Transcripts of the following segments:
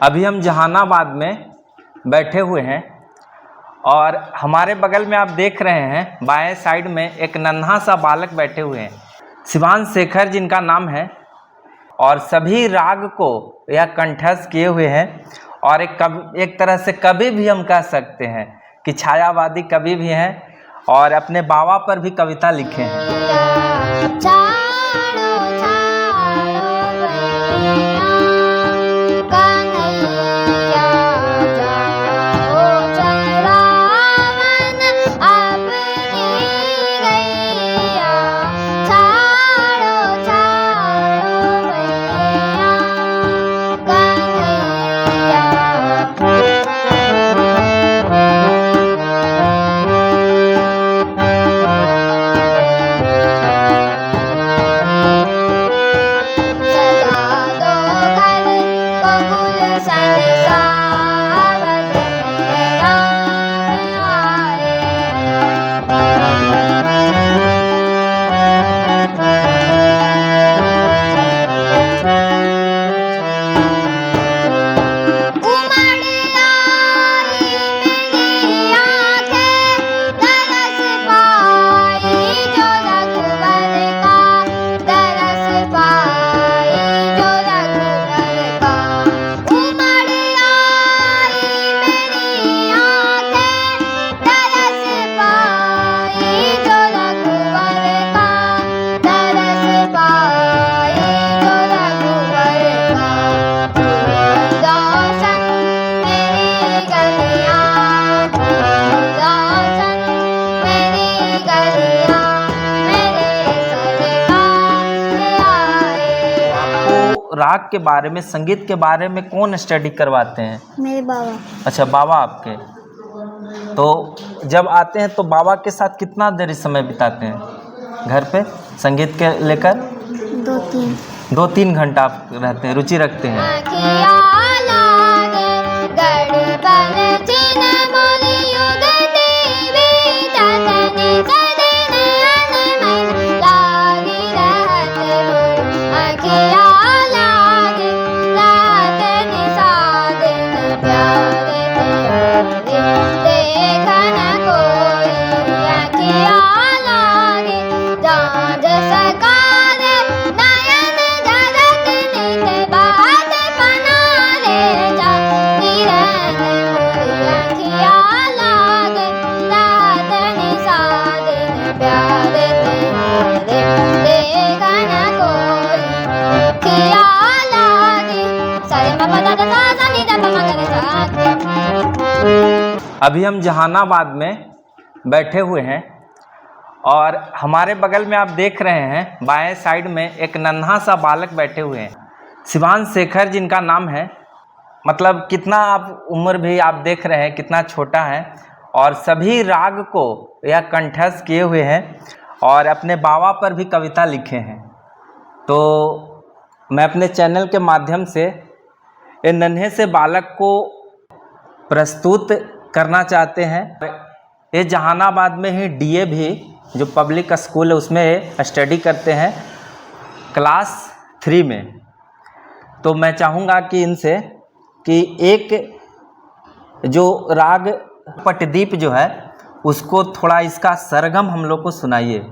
अभी हम जहानाबाद में बैठे हुए हैं और हमारे बगल में आप देख रहे हैं बाएं साइड में एक नन्हा सा बालक बैठे हुए हैं। शिवांश शेखर जिनका नाम है और सभी राग को यह कंठस्थ किए हुए हैं और एक तरह से कवि भी हम कह सकते हैं कि छायावादी कवि भी हैं और अपने बाबा पर भी कविता लिखे हैं। राग के बारे में, संगीत के बारे में कौन स्टडी करवाते हैं? मेरे बाबा। अच्छा, बाबा आपके। तो जब आते हैं तो बाबा के साथ कितना देर समय बिताते हैं घर पे संगीत के लेकर? 2-3 घंटा आप रहते हैं, रुचि रखते हैं। अभी हम जहानाबाद में बैठे हुए हैं और हमारे बगल में आप देख रहे हैं बाएं साइड में एक नन्हा सा बालक बैठे हुए हैं। शिवांश शेखर जिनका नाम है। मतलब कितना आप उम्र भी आप देख रहे हैं कितना छोटा है और सभी राग को यह कंठस्थ किए हुए हैं और अपने बाबा पर भी कविता लिखे हैं। तो मैं अपने चैनल के माध्यम से इन नन्हे से बालक को प्रस्तुत करना चाहते हैं। ये जहानाबाद में ही DAV जो पब्लिक स्कूल है उसमें स्टडी करते हैं क्लास 3 में। तो मैं चाहूँगा कि इनसे कि एक जो राग पटदीप जो है उसको थोड़ा इसका सरगम हम लोग को सुनाइए।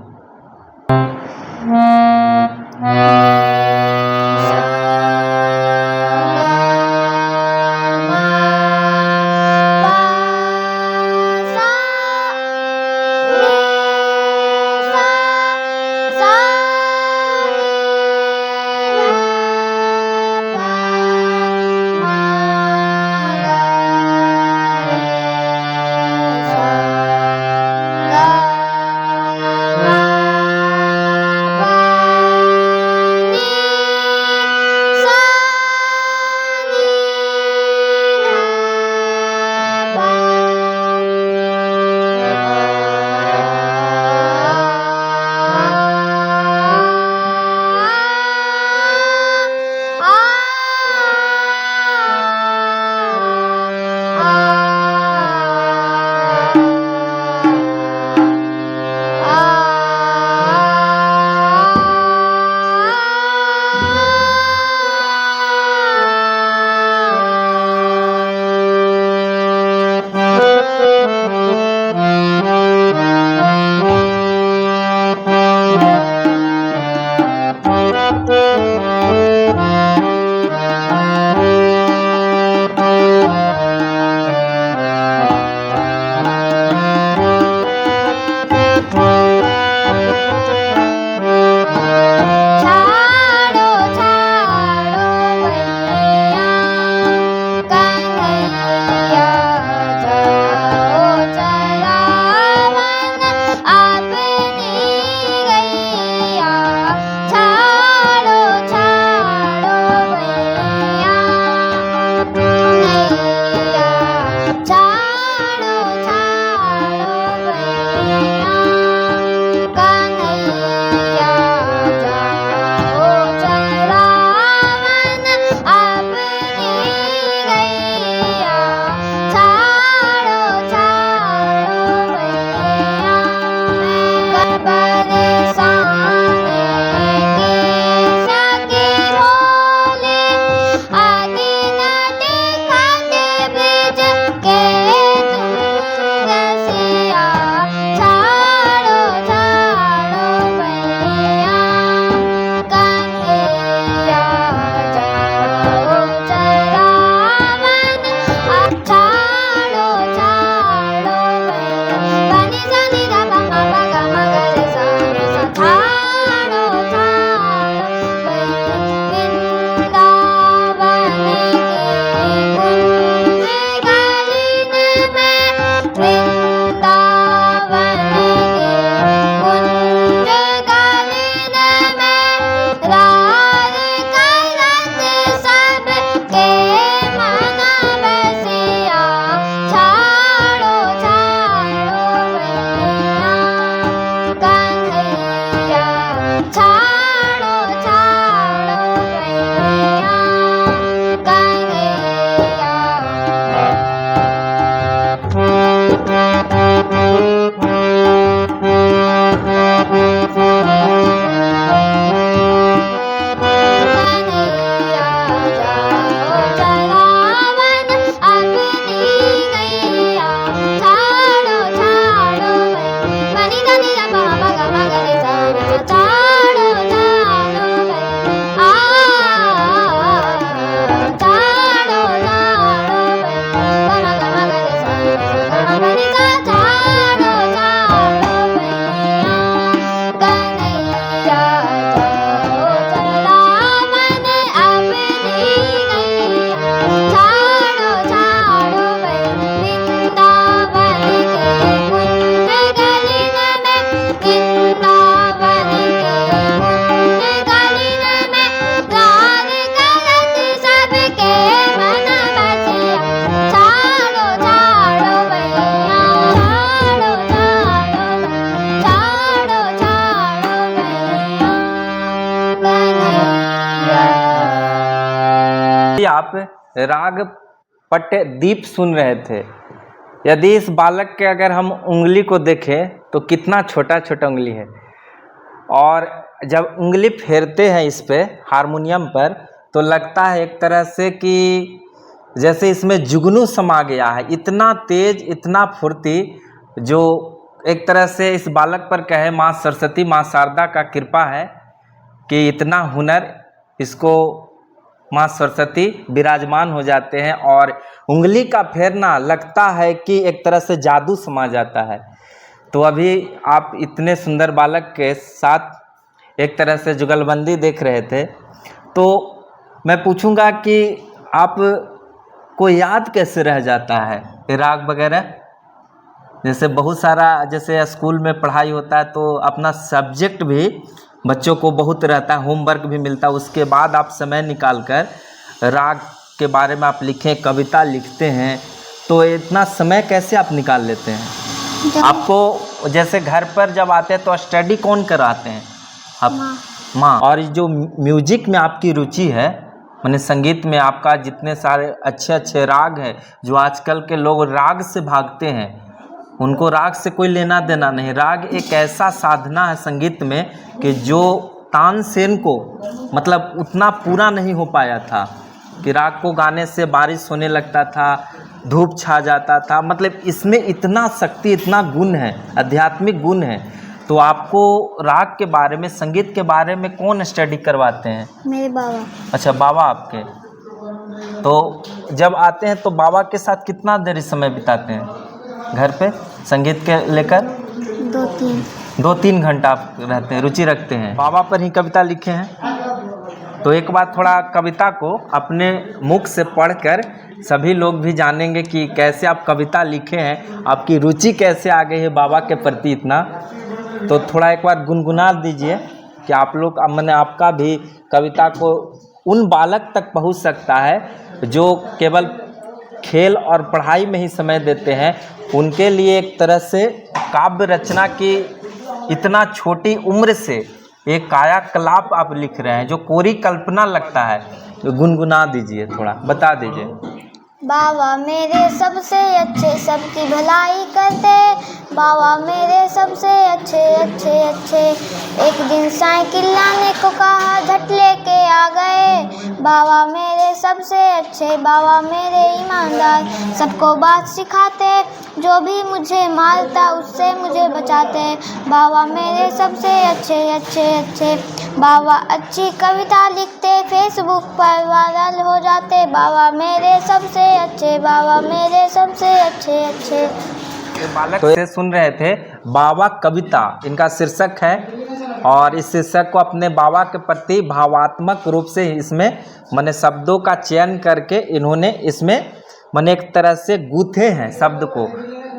राग पट्टे दीप सुन रहे थे। यदि इस बालक के अगर हम उंगली को देखें तो कितना छोटा छोटा उंगली है, और जब उंगली फेरते हैं इस पे हारमोनियम पर तो लगता है एक तरह से कि जैसे इसमें जुगनू समा गया है। इतना तेज, इतना फुर्ती, जो एक तरह से इस बालक पर कहे माँ सरस्वती, माँ शारदा का कृपा है कि इतना हुनर इसको माँ सरस्वती विराजमान हो जाते हैं। और उंगली का फेरना लगता है कि एक तरह से जादू समा जाता है। तो अभी आप इतने सुंदर बालक के साथ एक तरह से जुगलबंदी देख रहे थे, तो मैं पूछूंगा कि आप को याद कैसे रह जाता है राग वगैरह? जैसे बहुत सारा, जैसे स्कूल में पढ़ाई होता है तो अपना सब्जेक्ट भी बच्चों को बहुत रहता है, होमवर्क भी मिलता है, उसके बाद आप समय निकाल कर राग के बारे में आप लिखें, कविता लिखते हैं, तो इतना समय कैसे आप निकाल लेते हैं? आपको जैसे घर पर जब आते हैं तो स्टडी कौन कराते हैं? आप? माँ। और जो म्यूजिक में आपकी रुचि है, माने संगीत में आपका, जितने सारे अच्छे अच्छे राग हैं, जो आजकल के लोग राग से भागते हैं, उनको राग से कोई लेना देना नहीं। राग एक ऐसा साधना है संगीत में कि जो तानसेन को मतलब उतना पूरा नहीं हो पाया था कि राग को गाने से बारिश होने लगता था, धूप छा जाता था। मतलब इसमें इतना शक्ति, इतना गुण है, आध्यात्मिक गुण है। तो आपको राग के बारे में, संगीत के बारे में कौन स्टडी करवाते हैं? मेरे बाबा। अच्छा, बाबा आपके। तो जब आते हैं तो बाबा के साथ कितना देर समय बिताते हैं घर पे संगीत के लेकर? 2-3 घंटा आप रहते हैं, रुचि रखते हैं। बाबा पर ही कविता लिखे हैं, तो एक बार थोड़ा कविता को अपने मुख से पढ़कर सभी लोग भी जानेंगे कि कैसे आप कविता लिखे हैं, आपकी रुचि कैसे आ गई है बाबा के प्रति इतना। तो थोड़ा एक बार गुनगुना दीजिए कि आप लोग, मैंने आपका भी कविता को उन बालक तक पहुंच सकता है जो केवल खेल और पढ़ाई में ही समय देते हैं। उनके लिए एक तरह से काव्य रचना की इतना छोटी उम्र से एक कायाकलाप आप लिख रहे हैं जो कोरी कल्पना लगता है। तो गुनगुना दीजिए, थोड़ा बता दीजिए। बाबा मेरे सबसे अच्छे, सबकी भलाई करते, बाबा मेरे सबसे अच्छे अच्छे अच्छे। एक दिन साइकिल लाने को कहा, झट लेके आ गए। बाबा मेरे सबसे अच्छे, बाबा मेरे ईमानदार, सबको बात सिखाते, जो भी मुझे मारता उससे मुझे बचाते। बाबा मेरे सबसे अच्छे अच्छे अच्छे। बाबा अच्छी कविता लिखते, फेसबुक पर वायरल हो जाते। बाबा मेरे सबसे अच्छे, बाबा मेरे सबसे अच्छे अच्छे। बालक तो सुन रहे थे बाबा कविता, इनका शीर्षक है, और इस शीर्षक को अपने बाबा के प्रति भावात्मक रूप से इसमें माने शब्दों का चयन करके इन्होंने इसमें माने एक तरह से गूंथे हैं शब्द को।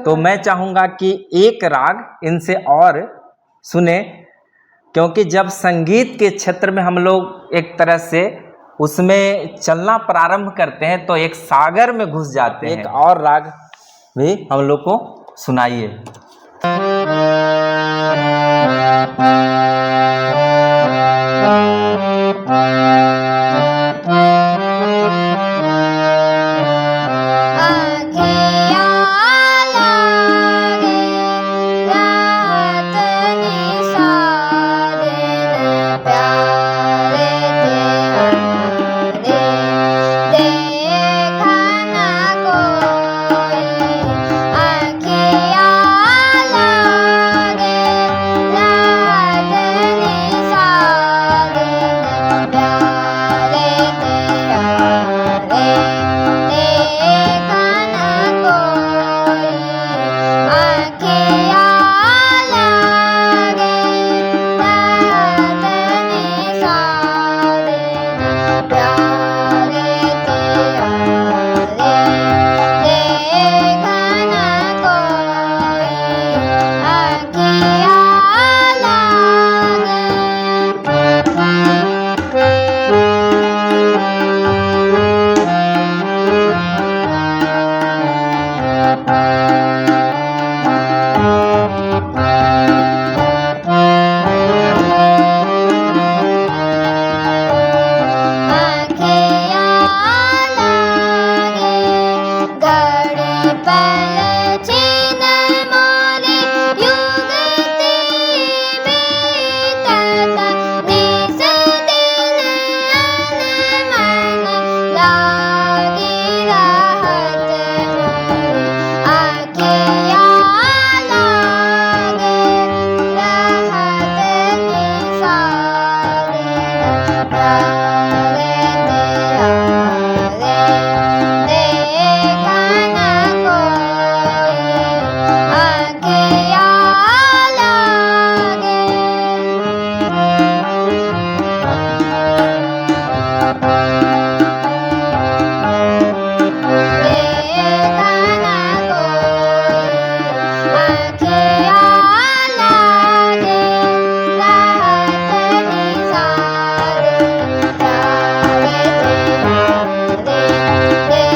तो मैं चाहूँगा कि एक राग इनसे और सुने, क्योंकि जब संगीत के क्षेत्र में हम लोग एक तरह से उसमें चलना प्रारंभ करते हैं तो एक सागर में घुस जाते हैं। एक और राग भी हम लोग को सुनाइए।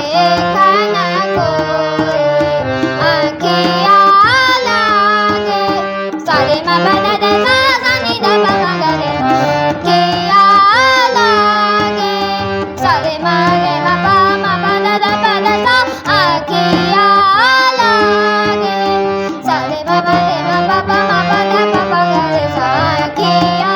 देखना कोई आँखिया लागे सारे मा पा दा दा सा सा नी दा पा मा गा रे आँखिया लागे सारे मा रे मा पा दा दा पा दा सा आँखिया लागे सारे मा पा रे मा पा दा पा गा रे सा आँखिया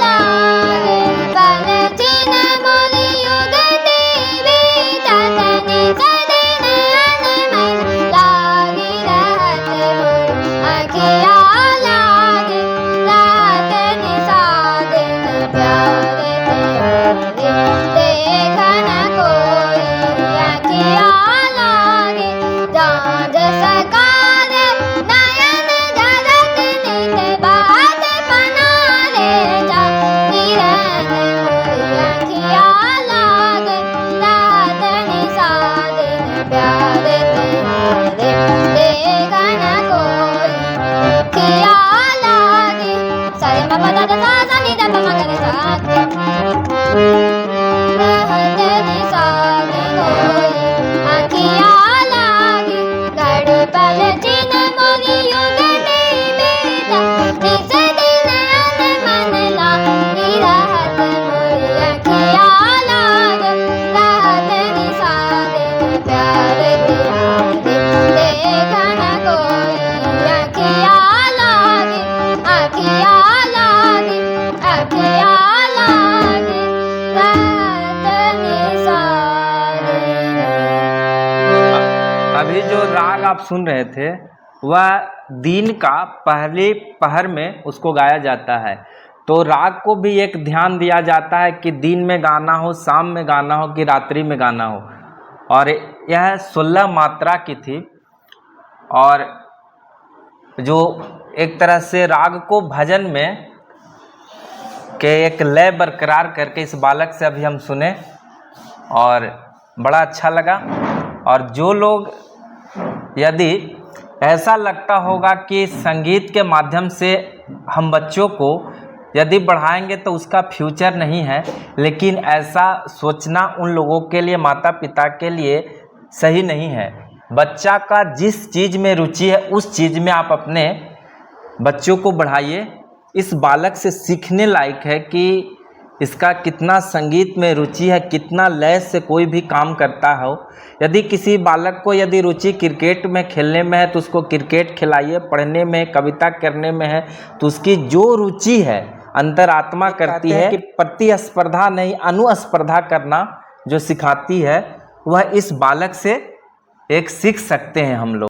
लागे पले चिन मोली युगती बीततनी सदिन अनमन लागी रहत मोर आँखिया लागे रात निसादिन प्यारे तेरे देखना कोई आँखिया लागे जांज सकार नयन धरत नित बात बना रे जा किरण मोरी आँखिया लागे रात निसादिन प्यारे तेरे देखना कोई आँखिया लागे सारे मा पा दा दा सा सा नी दा पा मा गा रे सा रहत निसादिन कोई आँखिया लागे घड़ी पल चिन मोरी युगती बीता निस दिन अनमन लागी रहत मोरी आँखिया लागे रात निसादिन प्यारे तेरे देखना कोई आँखिया लागे आँखिया लागे आँखिया लागे रात निसादिन। अभी जो राग आप सुन रहे थे वह दिन का पहले पहर में उसको गाया जाता है। तो राग को भी एक ध्यान दिया जाता है कि दिन में गाना हो, शाम में गाना हो कि रात्रि में गाना हो। और यह 16 मात्रा की थी और जो एक तरह से राग को भजन में के एक लय बरकरार करके इस बालक से अभी हम सुने और बड़ा अच्छा लगा। और जो लोग यदि ऐसा लगता होगा कि संगीत के माध्यम से हम बच्चों को यदि बढ़ाएंगे तो उसका फ्यूचर नहीं है, लेकिन ऐसा सोचना उन लोगों के लिए, माता पिता के लिए सही नहीं है। बच्चा का जिस चीज़ में रुचि है उस चीज़ में आप अपने बच्चों को बढ़ाइए। इस बालक से सीखने लायक है कि इसका कितना संगीत में रुचि है, कितना लय से कोई भी काम करता हो। यदि किसी बालक को यदि रुचि क्रिकेट में खेलने में है तो उसको क्रिकेट खिलाइए, पढ़ने में, कविता करने में है तो उसकी जो रुचि है अंतरात्मा करती है कि प्रतिस्पर्धा नहीं अनुस्पर्धा करना जो सिखाती है वह इस बालक से एक सीख सकते हैं हम लोग।